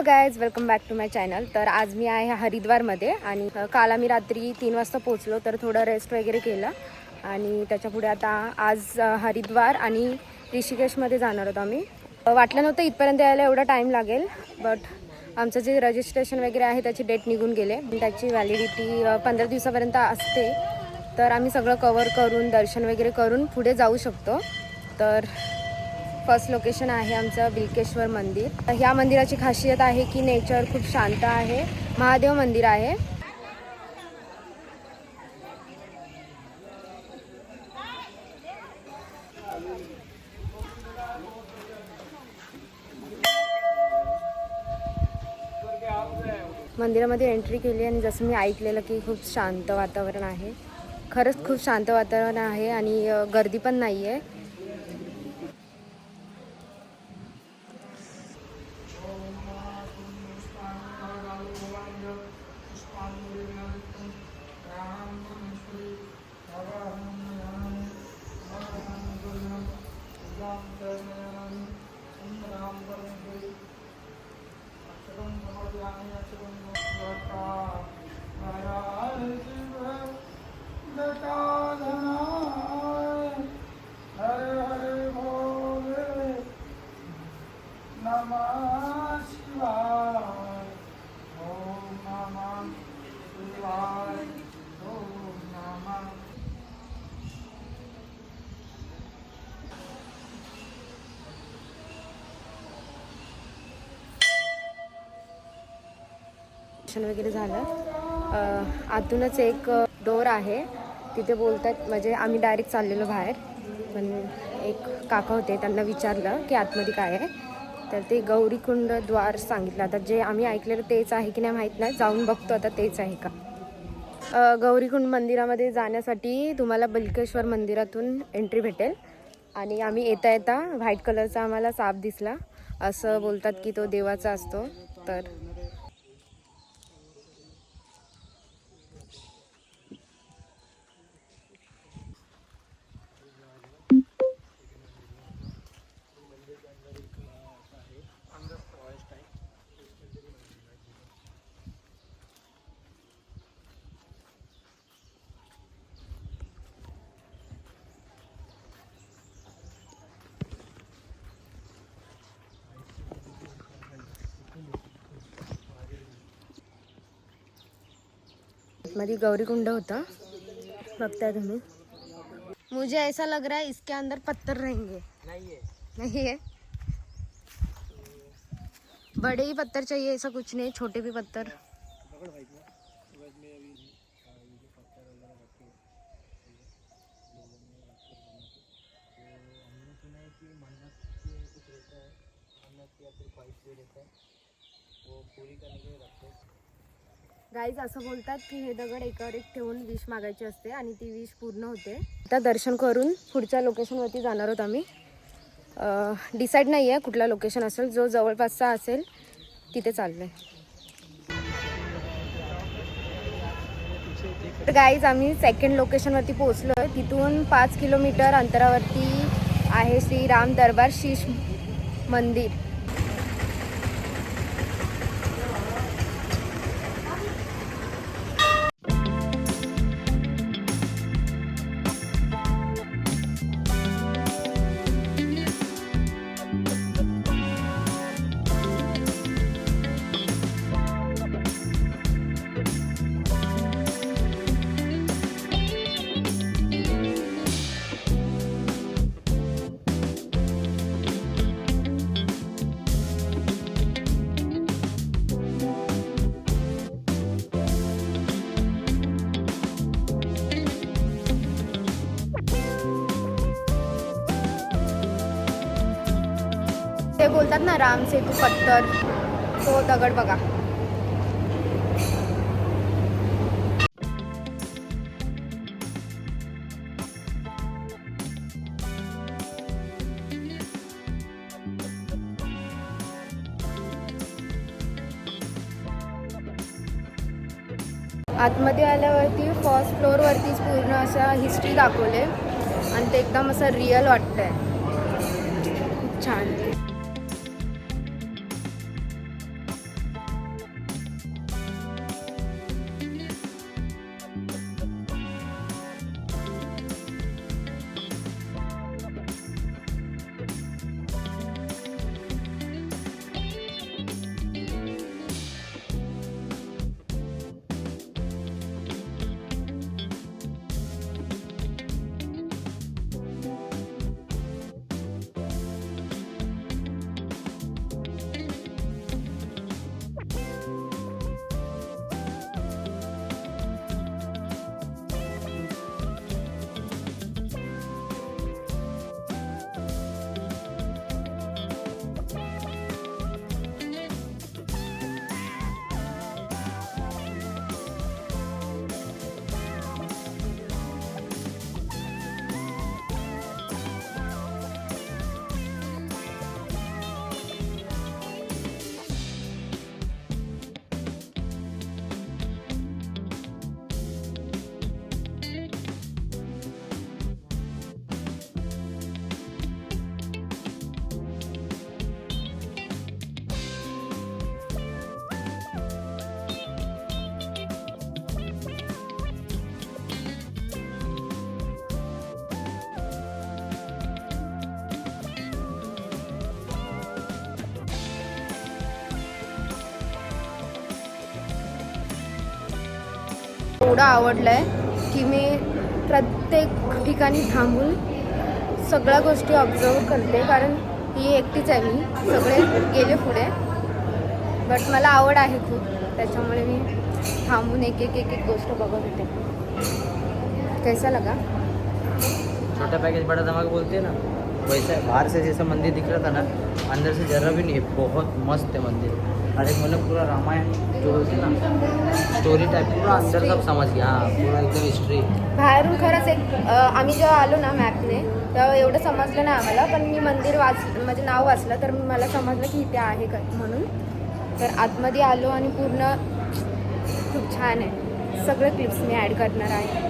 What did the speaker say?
Hello guys, welcome back to my channel. तर आज मी आहे हरिद्वारमध्ये आणि काल आम्ही रात्री 3 वाजता पोचलो. तर थोडं रेस्ट वगैरे केलं आणि त्याच्यापुढे आता आज हरिद्वार आणि ऋषिकेशमध्ये जाणार होतो आम्ही. वाटलं नव्हतं इथपर्यंत यायला एवढा टाईम लागेल, बट आमचं जे रजिस्ट्रेशन वगैरे आहे त्याची डेट निघून गेले. त्याची व्हॅलिडिटी 15 दिवसापर्यंत असते. तर आम्ही सगळं कवर करून दर्शन वगैरे करून पुढे जाऊ शकतो. तर फर्स्ट लोकेशन आहे आमचं बिलकेश्वर मंदिर. ह्या मंदिराची खासियत आहे की नेचर खूप शांत आहे. महादेव मंदिर आहे. मंदिरामध्ये एंट्री केली आणि जसं मी ऐकलेलं की खूप शांत वातावरण आहे. खरंच खूप शांत वातावरण आहे आणि गर्दी पण नाही आहे. वगैरे झालं. आतूनच एक डोर आहे, तिथे बोलतात म्हणजे आम्ही डायरेक्ट चाललेलो बाहेर. पण एक काका होते, त्यांना विचारलं की आतमध्ये काय आहे. तर ते गौरीकुंड द्वार सांगितलं. आता जे आम्ही ऐकलेलं तेच आहे की नाही माहीत नाही, जाऊन बघतो आता तेच आहे का. गौरीकुंड मंदिरामध्ये जाण्यासाठी तुम्हाला बिलकेश्वर मंदिरातून एंट्री भेटेल. आणि आम्ही येता येता व्हाईट कलरचा आम्हाला साप दिसला. असं बोलतात की तो देवाचा असतो. तर मध्ये गौरीकुंड होता, बघताय तुम्ही. मुझे ऐसा लग रहा है इसके अंदर पत्थर रहेंगे. नहीं है. बड़े ही पत्थर चाहिए, ऐसा कुछ नहीं, छोटे भी पत्थर. गाईज असं बोलतात की हे दगड एकावर एक ठेवून विश मागायची असते आणि ती विश पूर्ण होते. आता दर्शन करून पुढच्या लोकेशनवरती जाणार आहोत आम्ही. डिसाईड नाही आहे कुठला लोकेशन असेल, जो जवळपासचा असेल तिथे चाललं आहे. तर गाईज आम्ही सेकंड लोकेशनवरती पोहोचलो आहे. तिथून 5 किलोमीटर अंतरावरती आहे श्री राम दरबार शीश मंदिर. ते बोलतात ना राम सेतू पत्थर, तो दगड बघा. आतमध्ये आल्यावरती फर्स्ट फ्लोअरवरतीच पूर्ण असं हिस्ट्री दाखवले आणि ते एकदम असं रिअल वाटतंय. खूप छान. एवढं आवडलं आहे की मी प्रत्येक ठिकाणी थांबून सगळ्या गोष्टी ऑब्झर्व करते, कारण ही एकटीच आहे, मी सगळे गेले पुढे, बट मला आवड आहे खूप, त्याच्यामुळे मी थांबून एक एक गोष्ट बघत होते. कैसा लगा? छोटा पैकेज बड़ा धमाका बोलते हैं ना, वैसा है. बाहर से जैसा मंदिर दिख रहा था ना, अंदर से जरा भी नहीं है. बहुत मस्त है मंदिर. और एक मतलब पूरा रामायण जो होती है ना, स्टोरी टाइप, पूरा अंदर सब समझ गया. हाँ, पूरा एकदम हिस्ट्री. बाहेरून खरंच आम्ही जेव्हा आलो ना मॅपने, तेव्हा एवढं समजलं नाही आम्हाला, पण मी मंदिर म्हणजे नाव वाचलं तर मला समजलं की इथे आहे का म्हणून. तर आतमध्ये आलो आणि पूर्ण खूप छान आहे. सगळे क्लिप्स मी ॲड करणार आहे.